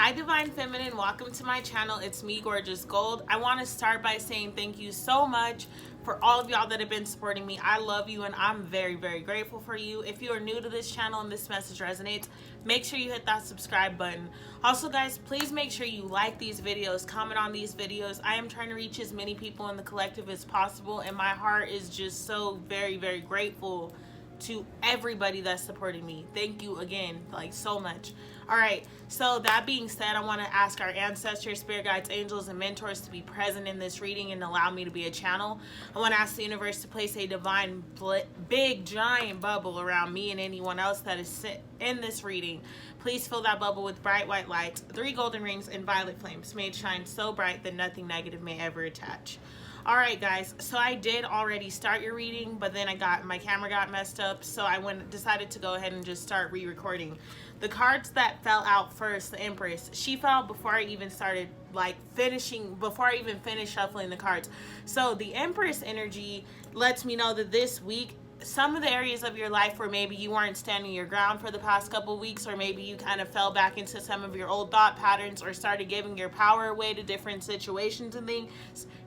Hi Divine Feminine, welcome to my channel. It's me, Gorgeous Gold. I want to start by saying thank you so much for all of y'all that have been supporting me. I love you and I'm very, very grateful for you. If you are new to this channel and this message resonates, make sure you hit that subscribe button. Also guys, please make sure you like these videos, comment on these videos. I am trying to reach as many people in the collective as possible, and my heart is just so very, very grateful to everybody that's supporting me. Thank you again, like so much. All right, so that being said, I want to ask our ancestors, spirit guides, angels, and mentors to be present in this reading and allow me to be a channel. I want to ask the universe to place a divine, big, giant bubble around me and anyone else that is in this reading. Please fill that bubble with bright white lights, 3 golden rings, and violet flames. May it shine so bright that nothing negative may ever attach. All right, guys, so I did already start your reading, but then my camera got messed up, so I decided to go ahead and just start re-recording. The cards that fell out first, the Empress, she fell before I even started before I even finished shuffling the cards. So the Empress energy lets me know that this week, some of the areas of your life where maybe you weren't standing your ground for the past couple of weeks, or maybe you kind of fell back into some of your old thought patterns or started giving your power away to different situations and things,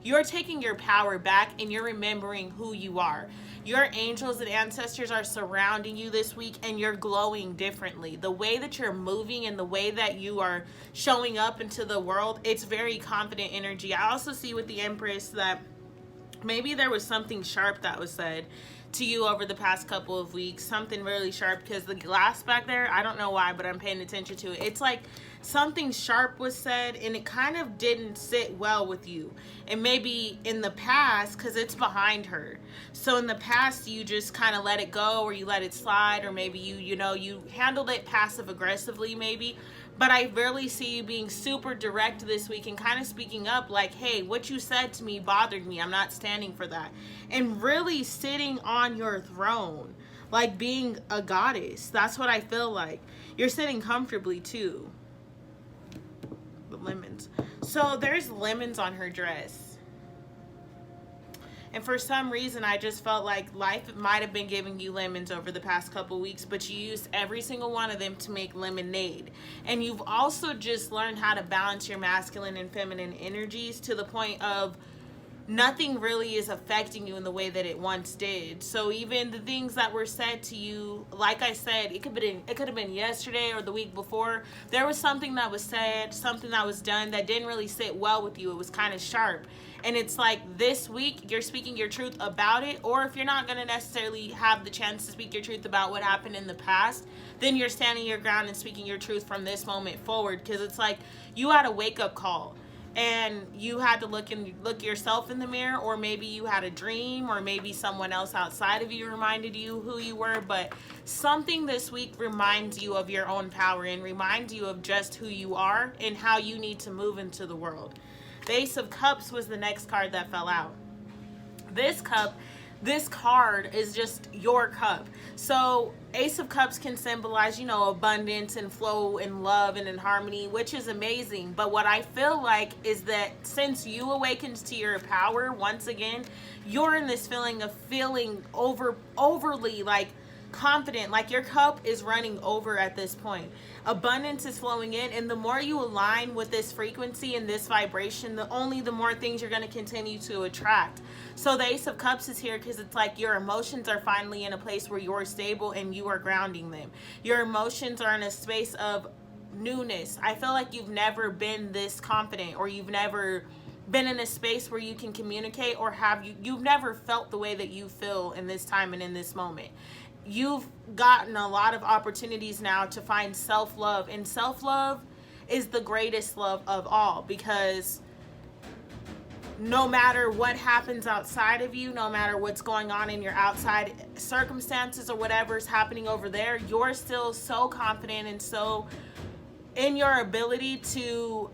you're taking your power back and you're remembering who you are. Your angels and ancestors are surrounding you this week and you're glowing differently. The way that you're moving and the way that you are showing up into the world, it's very confident energy. I also see with the Empress that maybe there was something sharp that was said to you over the past couple of weeks, something really sharp, because the glass back there, I don't know why, but I'm paying attention to it. It's like something sharp was said and it kind of didn't sit well with you. And maybe in the past, because it's behind her, so in the past you just kind of let it go, or you let it slide, or maybe you handled it passive aggressively maybe. But I really see you being super direct this week and kind of speaking up like, hey, what you said to me bothered me. I'm not standing for that. And really sitting on your throne, like being a goddess. That's what I feel like. You're sitting comfortably too. The lemons. So there's lemons on her dress. And for some reason, I just felt like life might have been giving you lemons over the past couple weeks, but you used every single one of them to make lemonade. And you've also just learned how to balance your masculine and feminine energies to the point of nothing really is affecting you in the way that it once did. So even the things that were said to you, like I said, it could have been yesterday or the week before. There was something that was said, something that was done that didn't really sit well with you. It was kind of sharp. And it's like this week you're speaking your truth about it, or if you're not going to necessarily have the chance to speak your truth about what happened in the past, then you're standing your ground and speaking your truth from this moment forward, because it's like you had a wake-up call. And you had to look yourself in the mirror, or maybe you had a dream, or maybe someone else outside of you reminded you who you were. But something this week reminds you of your own power and reminds you of just who you are and how you need to move into the world. The Ace of Cups was the next card that fell out. This card is just your cup. So Ace of Cups can symbolize, abundance and flow and love and in harmony, which is amazing. But what I feel like is that since you awakened to your power once again, you're in this feeling of feeling overly like confident, like your cup is running over at this point. Abundance is flowing in, and the more you align with this frequency and this vibration, the more things you're going to continue to attract. So the Ace of Cups is here because it's like your emotions are finally in a place where you're stable and you are grounding them. Your emotions are in a space of newness. I feel like you've never been this confident, or you've never been in a space where you can communicate, or you've never felt the way that you feel in this time and in this moment. You've gotten a lot of opportunities now to find self-love, and self-love is the greatest love of all, because no matter what happens outside of you, no matter what's going on in your outside circumstances or whatever's happening over there, you're still so confident and so in your ability to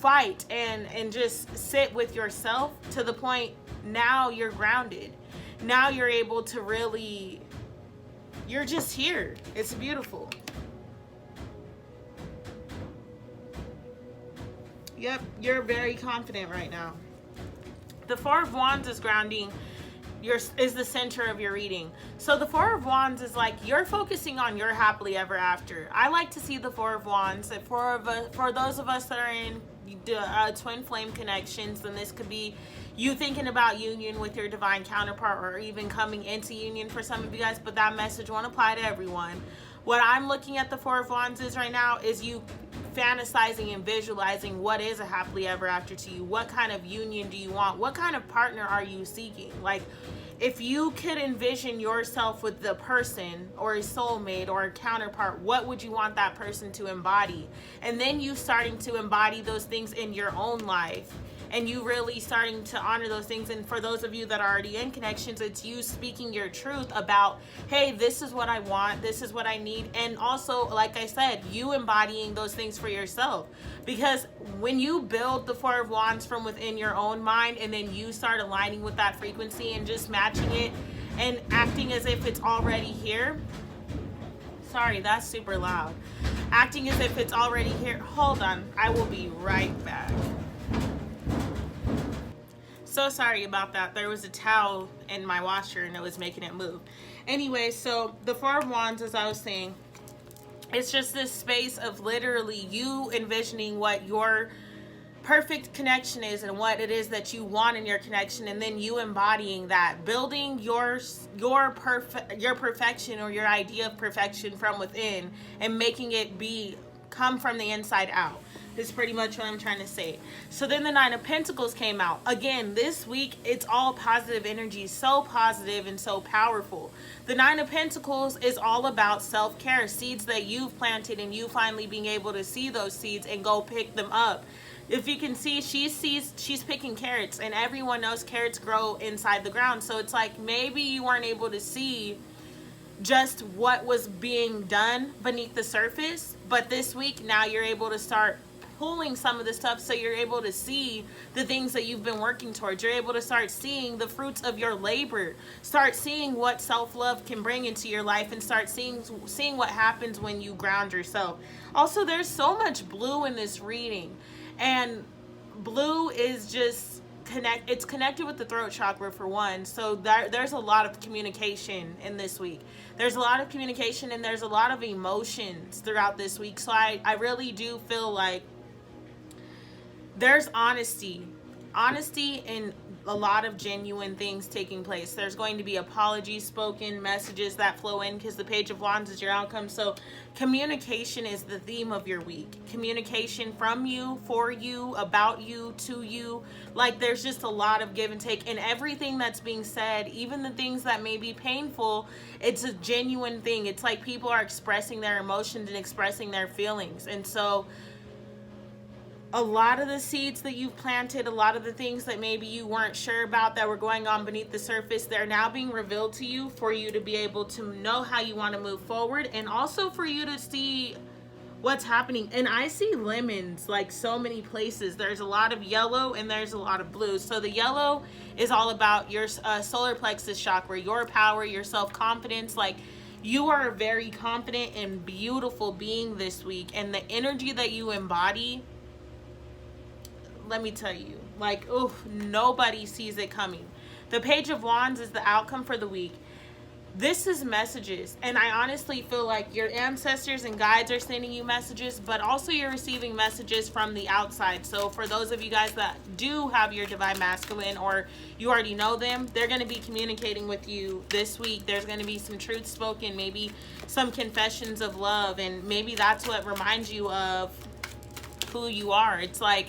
fight and just sit with yourself, to the point now you're grounded. Now you're able to really, you're just here. It's beautiful. Yep, you're very confident right now. The Four of Wands is grounding is the center of your reading. So the Four of Wands is like you're focusing on your happily ever after. I like to see the Four of Wands. For those of us that are in twin flame connections, then this could be you thinking about union with your divine counterpart, or even coming into union for some of you guys, but that message won't apply to everyone. What I'm looking at the Four of Wands is right now is you fantasizing and visualizing what is a happily ever after to you. What kind of union do you want? What kind of partner are you seeking? Like, if you could envision yourself with the person or a soulmate or a counterpart, what would you want that person to embody? And then you starting to embody those things in your own life, and you really starting to honor those things. And for those of you that are already in connections, it's you speaking your truth about, hey, this is what I want, this is what I need. And also, like I said, you embodying those things for yourself. Because when you build the Four of Wands from within your own mind, and then you start aligning with that frequency and just matching it and acting as if it's already here. Sorry, that's super loud. Acting as if it's already here. Hold on, I will be right back. So sorry about that. There was a towel in my washer and it was making it move. Anyway, so the Four of Wands, as I was saying, it's just this space of literally you envisioning what your perfect connection is and what it is that you want in your connection, and then you embodying that, building your perfection or your idea of perfection from within and making it come from the inside out. Is pretty much what I'm trying to say. So then the Nine of Pentacles came out. Again, this week, it's all positive energy, so positive and so powerful. The Nine of Pentacles is all about self-care, seeds that you've planted, and you finally being able to see those seeds and go pick them up. If you can see, she's picking carrots, and everyone knows carrots grow inside the ground. So it's like maybe you weren't able to see just what was being done beneath the surface, but this week now you're able to start pulling some of the stuff, so you're able to see the things that you've been working towards. You're able to start seeing the fruits of your labor, start seeing what self-love can bring into your life, and start seeing what happens when you ground yourself. Also, there's so much blue in this reading, and blue is just it's connected with the throat chakra for one. So there's a lot of communication in this week. There's a lot of communication, and there's a lot of emotions throughout this week. So I really do feel like there's honesty and a lot of genuine things taking place. There's going to be apologies spoken, messages that flow in, because the Page of Wands is your outcome. So communication is the theme of your week. Communication from you, for you, about you, to you. Like, there's just a lot of give and take, and everything that's being said, even the things that may be painful, it's a genuine thing. It's like people are expressing their emotions and expressing their feelings. And so a lot of the seeds that you've planted, a lot of the things that maybe you weren't sure about that were going on beneath the surface, they're now being revealed to you for you to be able to know how you want to move forward, and also for you to see what's happening. And I see lemons like so many places. There's a lot of yellow and there's a lot of blue. So the yellow is all about your solar plexus chakra, your power, your self-confidence. Like, you are a very confident and beautiful being this week, and the energy that you embody, let me tell you, like, oof, nobody sees it coming. The Page of Wands is the outcome for the week. This is messages, and I honestly feel like your ancestors and guides are sending you messages, but also you're receiving messages from the outside. So for those of you guys that do have your divine masculine, or you already know them, they're going to be communicating with you this week. There's going to be some truth spoken, maybe some confessions of love, and maybe that's what reminds you of who you are. It's like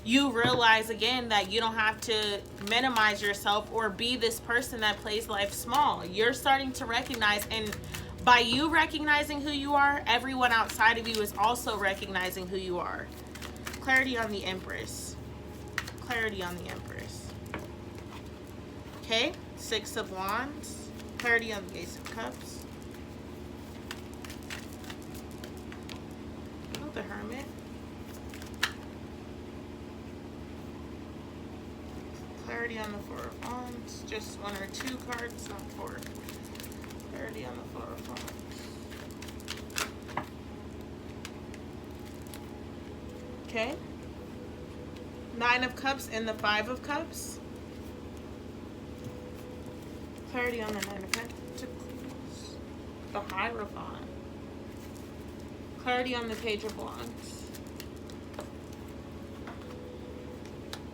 you realize again that you don't have to minimize yourself or be this person that plays life small. You're starting to recognize, and by you recognizing who you are, everyone outside of you is also recognizing who you are. Clarity on the Empress. Clarity on the Empress. Okay, Six of Wands. Clarity on the Ace of Cups. Oh, the Hermit. Clarity on the Four of Wands. Just one or two cards, not four. Clarity on the Four of Wands. Okay. Nine of Cups and the Five of Cups. clarity on the Nine of Pentacles. The Hierophant. Clarity on the Page of Wands.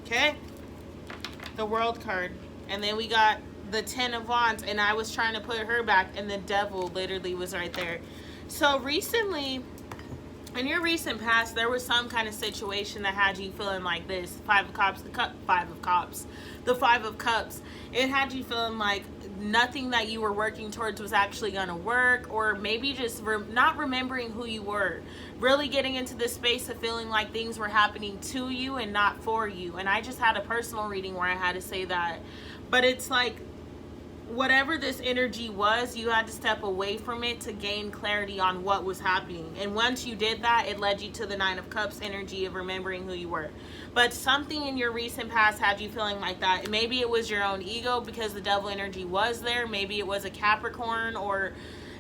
Okay. The World card. And then we got the Ten of Wands. And I was trying to put her back. And the Devil literally was right there. So recently, in your recent past, there was some kind of situation that had you feeling like this. Five of Cups. The Five of Cups. It had you feeling like nothing that you were working towards was actually going to work, or maybe just not remembering who you were, really getting into this space of feeling like things were happening to you and not for you. And I just had a personal reading where I had to say that, but it's like whatever this energy was, you had to step away from it to gain clarity on what was happening. And once you did that, it led you to the Nine of Cups energy of remembering who you were. But something in your recent past had you feeling like that. Maybe it was your own ego because the Devil energy was there. Maybe it was a Capricorn, or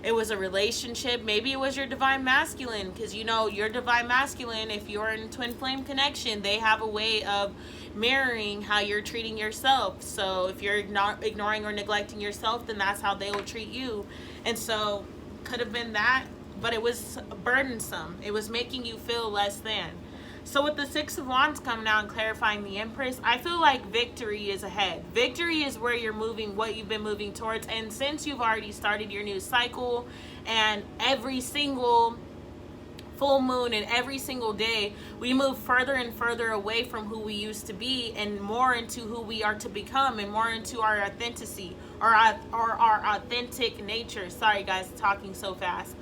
it was a relationship. Maybe it was your Divine Masculine, because you know your Divine Masculine, if you're in twin flame connection, they have a way of mirroring how you're treating yourself. So if you're not ignoring or neglecting yourself, then that's how they will treat you. And so could have been that, but it was burdensome. It was making you feel less than. So with the Six of Wands coming out and clarifying the Empress, I feel like victory is ahead. Victory is where you're moving, what you've been moving towards. And since you've already started your new cycle, and every single full moon and every single day, we move further and further away from who we used to be and more into who we are to become, and more into our authenticity, or our authentic nature. Sorry guys, talking so fast.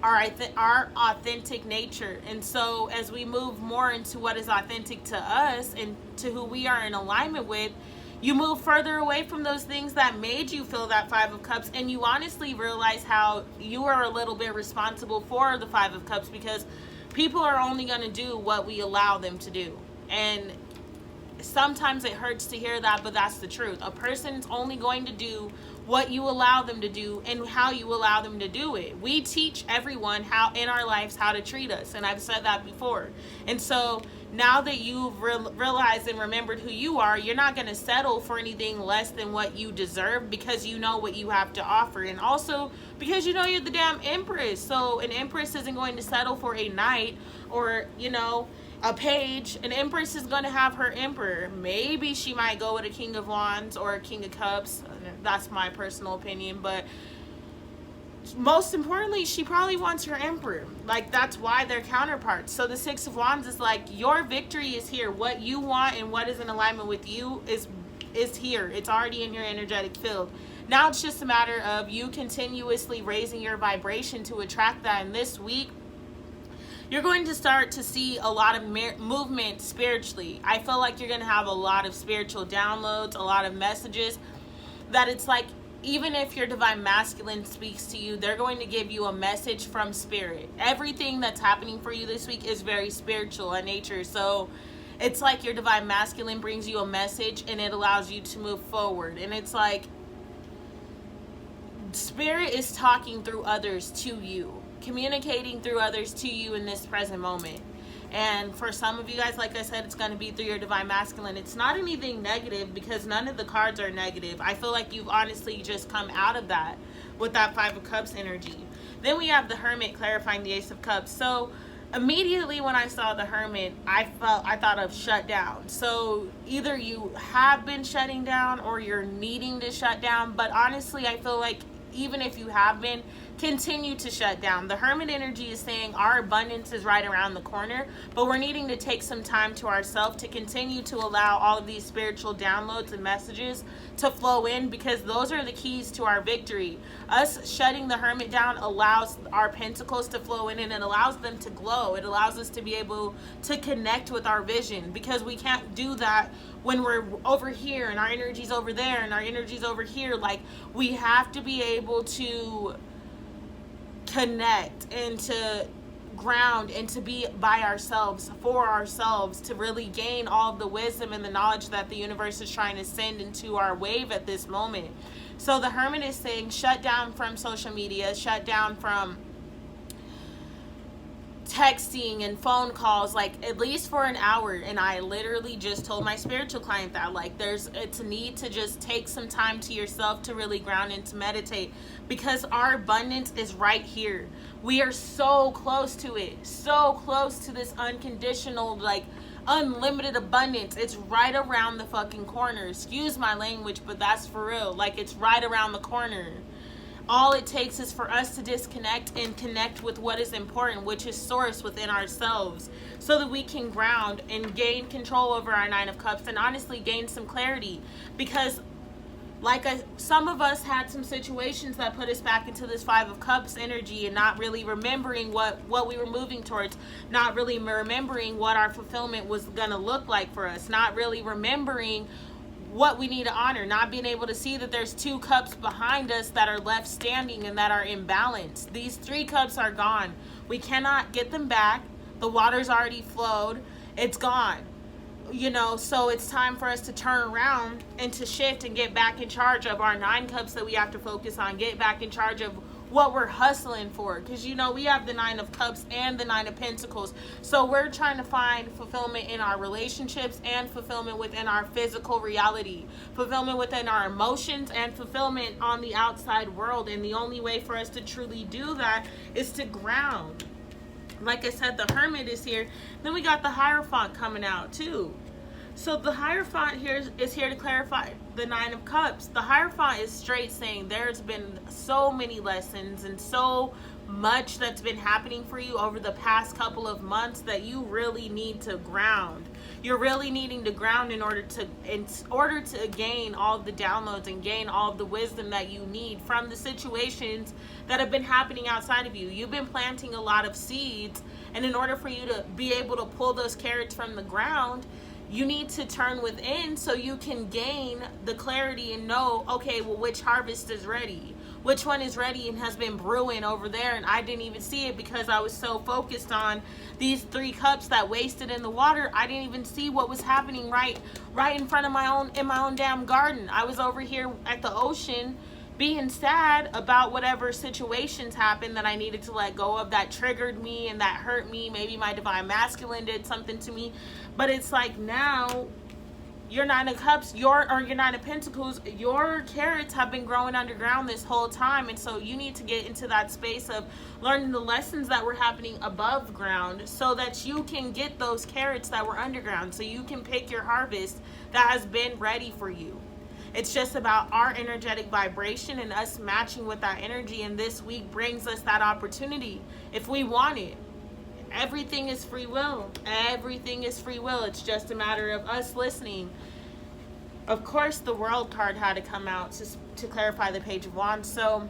Our authentic nature. And so as we move more into what is authentic to us and to who we are in alignment with, you move further away from those things that made you feel that Five of Cups, and you honestly realize how you are a little bit responsible for the Five of Cups, because people are only going to do what we allow them to do. And sometimes it hurts to hear that, but that's the truth. A person's only going to do what you allow them to do and how you allow them to do it. We teach everyone how in our lives how to treat us, and I've said that before. And so now that you've realized and remembered who you are, you're not going to settle for anything less than what you deserve, because you know what you have to offer, and also because you know you're the damn Empress. So an Empress isn't going to settle for a knight or, you know, a page. An Empress is going to have her Emperor. Maybe she might go with a King of Wands or a King of Cups. That's my personal opinion, but most importantly, she probably wants her Emperor. Like, that's why they're counterparts. So the Six of Wands is like, your victory is here. What you want and what is in alignment with you is here. It's already in your energetic field. Now it's just a matter of you continuously raising your vibration to attract that. And this week, you're going to start to see a lot of movement spiritually. I feel like you're going to have a lot of spiritual downloads, a lot of messages that it's like, even if your Divine Masculine speaks to you, they're going to give you a message from spirit. Everything that's happening for you this week is very spiritual in nature. So it's like your Divine Masculine brings you a message and it allows you to move forward. And it's like spirit is talking through others to you, communicating through others to you in this present moment. And for some of you guys, like I said, it's going to be through your Divine Masculine. It's not anything negative, because none of the cards are negative. I feel like you've honestly just come out of that with that Five of Cups energy. Then we have the Hermit clarifying the Ace of Cups. So immediately when I saw the Hermit, I thought of shut down. So either you have been shutting down or you're needing to shut down. But honestly, I feel like even if you have been, continue to shut down. The Hermit energy is saying our abundance is right around the corner, but we're needing to take some time to ourselves to continue to allow all of these spiritual downloads and messages to flow in, because those are the keys to our victory. Us shutting the Hermit down allows our pentacles to flow in, and it allows them to glow. It allows us to be able to connect with our vision, because we can't do that when we're over here and our energy's over there and our energy's over here. Like, we have to be able to connect and to ground and to be by ourselves, for ourselves, to really gain all of the wisdom and the knowledge that the universe is trying to send into our wave at this moment. So the Hermit is saying shut down from social media, shut down from texting and phone calls, like at least for an hour. And I literally just told my spiritual client that, like, it's a need to just take some time to yourself to really ground and to meditate, because our abundance is right here. We are so close to it, so close to this unconditional, like, unlimited abundance. It's right around the fucking corner. Excuse my language, but that's for real. Like, it's right around the corner. All it takes is for us to disconnect and connect with what is important, which is source within ourselves, so that we can ground and gain control over our Nine of Cups, and honestly gain some clarity. Because some of us had some situations that put us back into this Five of Cups energy, and not really remembering what we were moving towards, not really remembering what our fulfillment was going to look like for us, not really remembering what we need to honor, not being able to see that there's 2 cups behind us that are left standing and that are imbalanced. These 3 cups are gone. We cannot get them back. The water's already flowed. It's gone. So it's time for us to turn around and to shift and get back in charge of our 9 cups that we have to focus on. Get back in charge of what we're hustling for, because we have the 9 of Cups and the 9 of Pentacles. So we're trying to find fulfillment in our relationships, and fulfillment within our physical reality, fulfillment within our emotions, and fulfillment on the outside world. And the only way for us to truly do that is to ground. Like I said, the Hermit is here. Then we got the Hierophant coming out too. So the Hierophant here is here to clarify the 9 of Cups. The Hierophant is straight saying there's been so many lessons and so much that's been happening for you over the past couple of months that you really need to ground. You're really needing to ground in order to gain all of the downloads and gain all of the wisdom that you need from the situations that have been happening outside of you. You've been planting a lot of seeds, and in order for you to be able to pull those carrots from the ground, you need to turn within so you can gain the clarity and know, okay, well, which harvest is ready? Which one is ready and has been brewing over there, and I didn't even see it because I was so focused on these 3 cups that wasted in the water. I didn't even see what was happening right in front of my own damn garden. I was over here at the ocean being sad about whatever situations happened that I needed to let go of, that triggered me and that hurt me. Maybe my divine masculine did something to me. But it's like, now your 9 of Cups, your 9 of Pentacles, your carrots have been growing underground this whole time. And so you need to get into that space of learning the lessons that were happening above ground, so that you can get those carrots that were underground, so you can pick your harvest that has been ready for you. It's just about our energetic vibration and us matching with that energy. And this week brings us that opportunity if we want it. Everything is free will. Everything is free will. It's just a matter of us listening. Of course, the World card had to come out to clarify the Page of Wands. So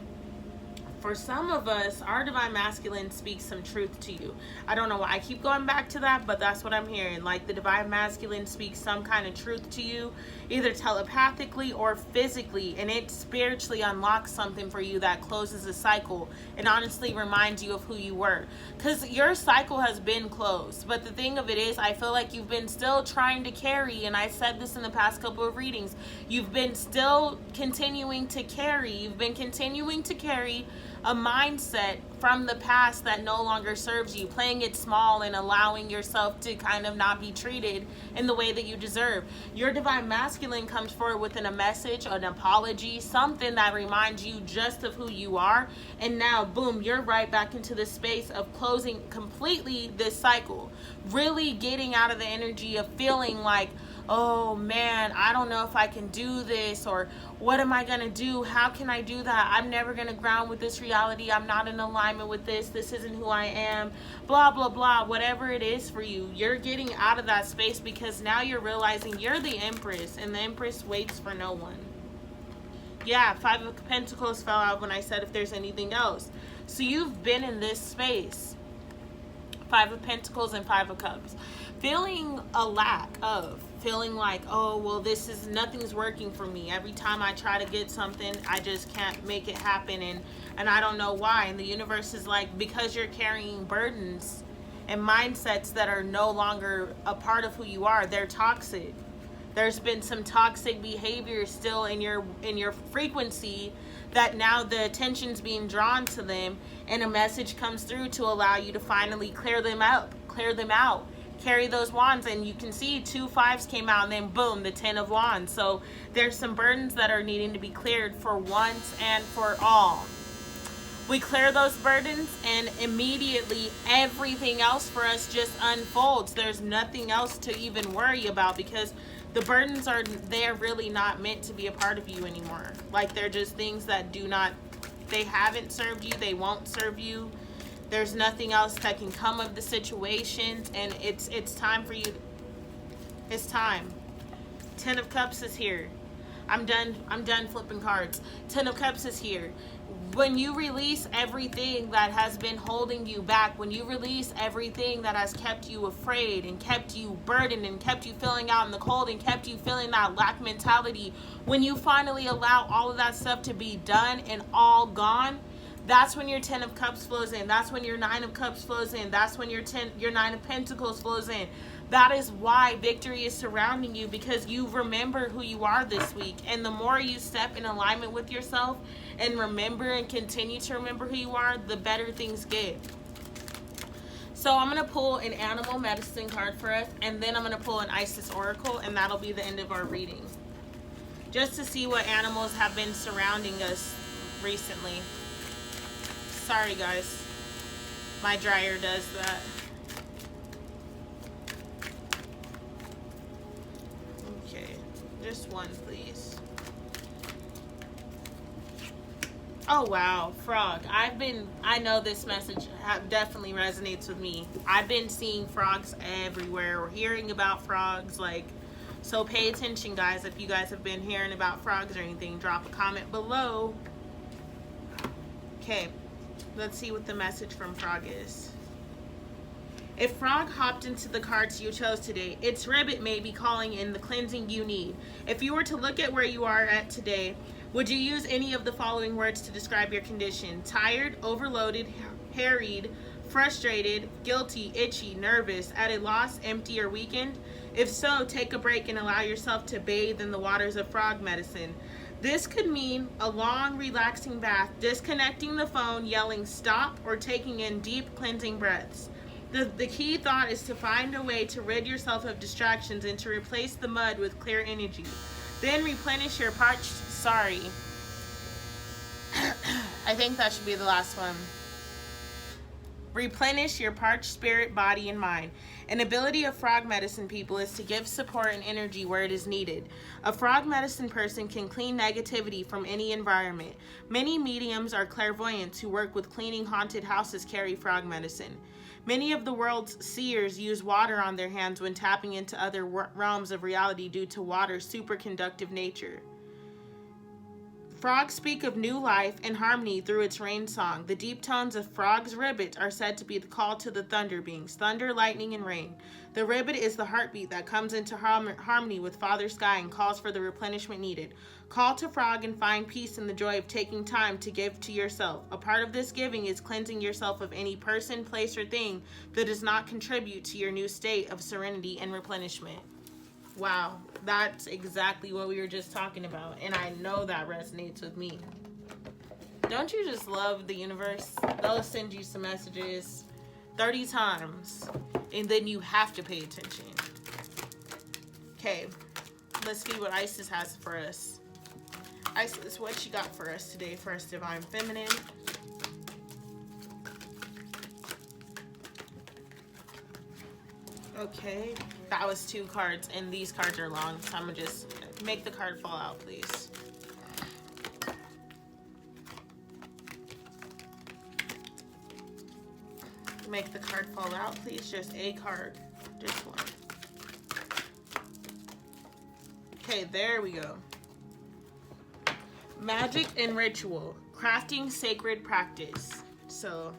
for some of us, our divine masculine speaks some truth to you. I don't know why I keep going back to that, but that's what I'm hearing. Like, the divine masculine speaks some kind of truth to you, either telepathically or physically, and it spiritually unlocks something for you that closes a cycle and honestly reminds you of who you were. Because your cycle has been closed, but the thing of it is, I feel like you've been still trying to carry, and I said this in the past couple of readings, you've been still continuing to carry. You've been continuing to carry a mindset from the past that no longer serves you, playing it small and allowing yourself to kind of not be treated in the way that you deserve. Your divine masculine comes forward with a message, an apology, something that reminds you just of who you are. And now, boom, you're right back into the space of closing completely this cycle, really getting out of the energy of feeling like, oh man, I don't know if I can do this, or what am I gonna do? How can I do that? I'm never gonna ground with this reality. I'm not in alignment with this. This isn't who I am. Blah, blah, blah. Whatever it is for you, you're getting out of that space, because now you're realizing you're the Empress, and the Empress waits for no one. Yeah, 5 of Pentacles fell out when I said if there's anything else. So you've been in this space. 5 of Pentacles and 5 of Cups. Feeling a lack of. Feeling like, oh, well, nothing's working for me. Every time I try to get something, I just can't make it happen, and I don't know why. And the universe is like, because you're carrying burdens and mindsets that are no longer a part of who you are, they're toxic. There's been some toxic behavior still in your frequency that now the attention's being drawn to them, and a message comes through to allow you to finally clear them out, carry those wands. And you can see 2 5s came out, and then boom, the 10 of wands. So there's some burdens that are needing to be cleared for once and for all. We clear those burdens, and immediately everything else for us just unfolds. There's nothing else to even worry about, because the burdens they're really not meant to be a part of you anymore. Like, they're just things that they haven't served you, they won't serve you. There's nothing else that can come of the situations, and it's time for you. It's time. 10 of Cups is here. I'm done flipping cards. 10 of Cups is here. When you release everything that has been holding you back, when you release everything that has kept you afraid and kept you burdened and kept you feeling out in the cold and kept you feeling that lack mentality, when you finally allow all of that stuff to be done and all gone, that's when your 10 of Cups flows in. That's when your 9 of Cups flows in. That's when your 9 of Pentacles flows in. That is why victory is surrounding you, because you remember who you are this week. And the more you step in alignment with yourself and remember and continue to remember who you are, the better things get. So I'm going to pull an animal medicine card for us, and then I'm going to pull an Isis Oracle, and that'll be the end of our reading. Just to see what animals have been surrounding us recently. Sorry guys, my dryer does that. Okay, just one please. Oh wow, frog. I know this message definitely resonates with me. I've been seeing frogs everywhere, or hearing about frogs, like, so pay attention guys. If you guys have been hearing about frogs or anything, drop a comment below. Okay, let's see what the message from frog is. If frog hopped into the cards you chose today, its ribbit may be calling in the cleansing you need. If you were to look at where you are at today, would you use any of the following words to describe your condition? Tired, overloaded, harried, frustrated, guilty, itchy, nervous, at a loss, empty, or weakened? If so, take a break and allow yourself to bathe in the waters of frog medicine. This could mean a long, relaxing bath, disconnecting the phone, yelling stop, or taking in deep, cleansing breaths. The key thought is to find a way to rid yourself of distractions and to replace the mud with clear energy. Then replenish your parched... Sorry. I think that should be the last one. Replenish your parched spirit, body, and mind. An ability of frog medicine people is to give support and energy where it is needed. A frog medicine person can clean negativity from any environment. Many mediums are clairvoyants who work with cleaning haunted houses carry frog medicine. Many of the world's seers use water on their hands when tapping into other realms of reality due to water's superconductive nature. Frogs speak of new life and harmony through its rain song. The deep tones of frog's ribbit are said to be the call to the thunder beings, thunder, lightning, and rain. The ribbit is the heartbeat that comes into harmony with Father Sky and calls for the replenishment needed. Call to frog and find peace in the joy of taking time to give to yourself. A part of this giving is cleansing yourself of any person, place, or thing that does not contribute to your new state of serenity and replenishment. Wow, that's exactly what we were just talking about, and I know that resonates with me. Don't you just love the universe? They'll send you some messages 30 times, and then you have to pay attention. Okay, let's see what Isis has for us. Isis, what you got for us today, First Divine Feminine? Okay, that was 2 cards, and these cards are long, so I'm gonna just make the card fall out, please. Make the card fall out, please. Just a card, just one. Okay, there we go. Magic and ritual, crafting sacred practice. So,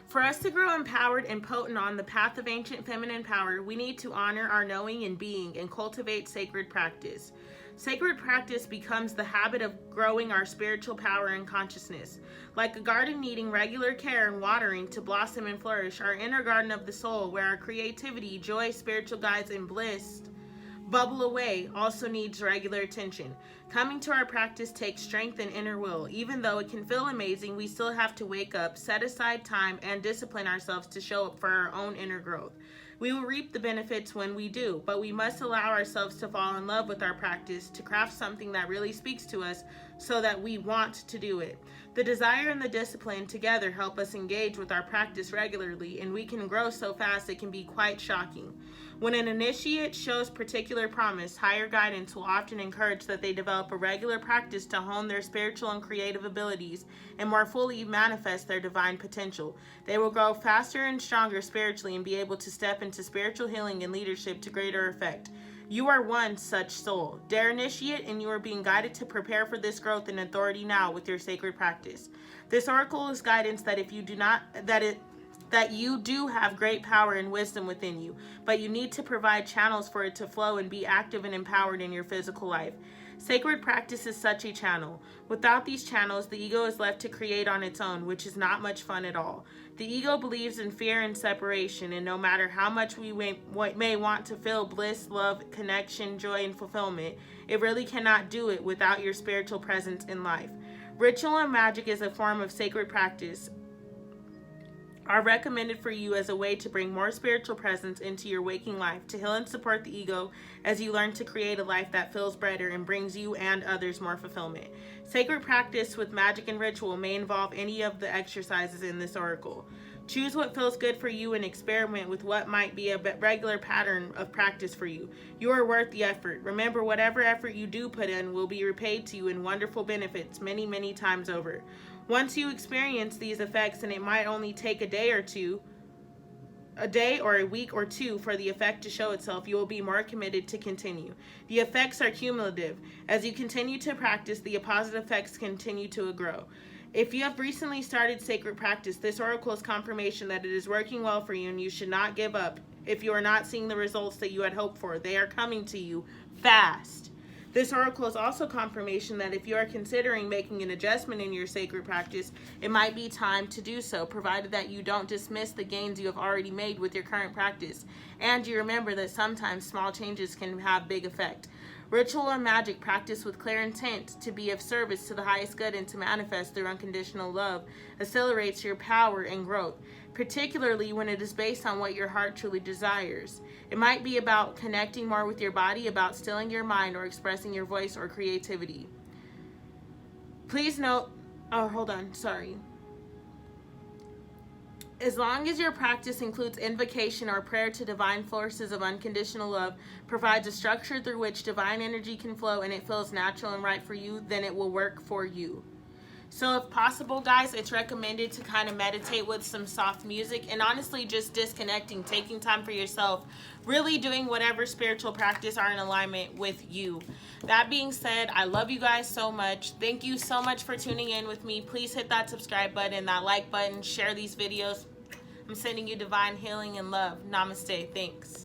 for us to grow empowered and potent on the path of ancient feminine power, we need to honor our knowing and being and cultivate sacred practice. Sacred practice becomes the habit of growing our spiritual power and consciousness. Like a garden needing regular care and watering to blossom and flourish, our inner garden of the soul, where our creativity, joy, spiritual guides, and bliss bubble away also needs regular attention. Coming to our practice takes strength and inner will. Even though it can feel amazing, we still have to wake up, set aside time, and discipline ourselves to show up for our own inner growth. We will reap the benefits when we do, but we must allow ourselves to fall in love with our practice, to craft something that really speaks to us so that we want to do it. The desire and the discipline together help us engage with our practice regularly, and we can grow so fast it can be quite shocking. When an initiate shows particular promise, higher guidance will often encourage that they develop a regular practice to hone their spiritual and creative abilities and more fully manifest their divine potential. They will grow faster and stronger spiritually and be able to step into spiritual healing and leadership to greater effect. You are one such soul. Dear initiate, and you are being guided to prepare for this growth and authority now with your sacred practice. This oracle is guidance that if you do not, that you do have great power and wisdom within you, but you need to provide channels for it to flow and be active and empowered in your physical life. Sacred practice is such a channel. Without these channels, the ego is left to create on its own, which is not much fun at all. The ego believes in fear and separation, and no matter how much we may want to feel bliss, love, connection, joy, and fulfillment, it really cannot do it without your spiritual presence in life. Ritual and magic is a form of sacred practice, are recommended for you as a way to bring more spiritual presence into your waking life, to heal and support the ego as you learn to create a life that feels brighter and brings you and others more fulfillment. Sacred practice with magic and ritual may involve any of the exercises in this oracle. Choose what feels good for you and experiment with what might be a regular pattern of practice for you. You are worth the effort. Remember, whatever effort you do put in will be repaid to you in wonderful benefits many, many times over. Once you experience these effects, and it might only take a day or a week or two for the effect to show itself, you will be more committed to continue. The effects are cumulative. As you continue to practice, the positive effects continue to grow. If you have recently started sacred practice, this oracle is confirmation that it is working well for you and you should not give up. If you are not seeing the results that you had hoped for, they are coming to you fast. This oracle is also confirmation that if you are considering making an adjustment in your sacred practice, it might be time to do so, provided that you don't dismiss the gains you have already made with your current practice, and you remember that sometimes small changes can have big effect. Ritual and magic practice with clear intent to be of service to the highest good and to manifest their unconditional love accelerates your power and growth, particularly when it is based on what your heart truly desires. It might be about connecting more with your body, about stilling your mind, or expressing your voice or creativity. Please note, As long as your practice includes invocation or prayer to divine forces of unconditional love, provides a structure through which divine energy can flow, and it feels natural and right for you, then it will work for you. So if possible, guys, it's recommended to kind of meditate with some soft music and honestly just disconnecting, taking time for yourself, really doing whatever spiritual practice are in alignment with you. That being said, I love you guys so much. Thank you so much for tuning in with me. Please hit that subscribe button, that like button, share these videos. I'm sending you divine healing and love. Namaste. Thanks.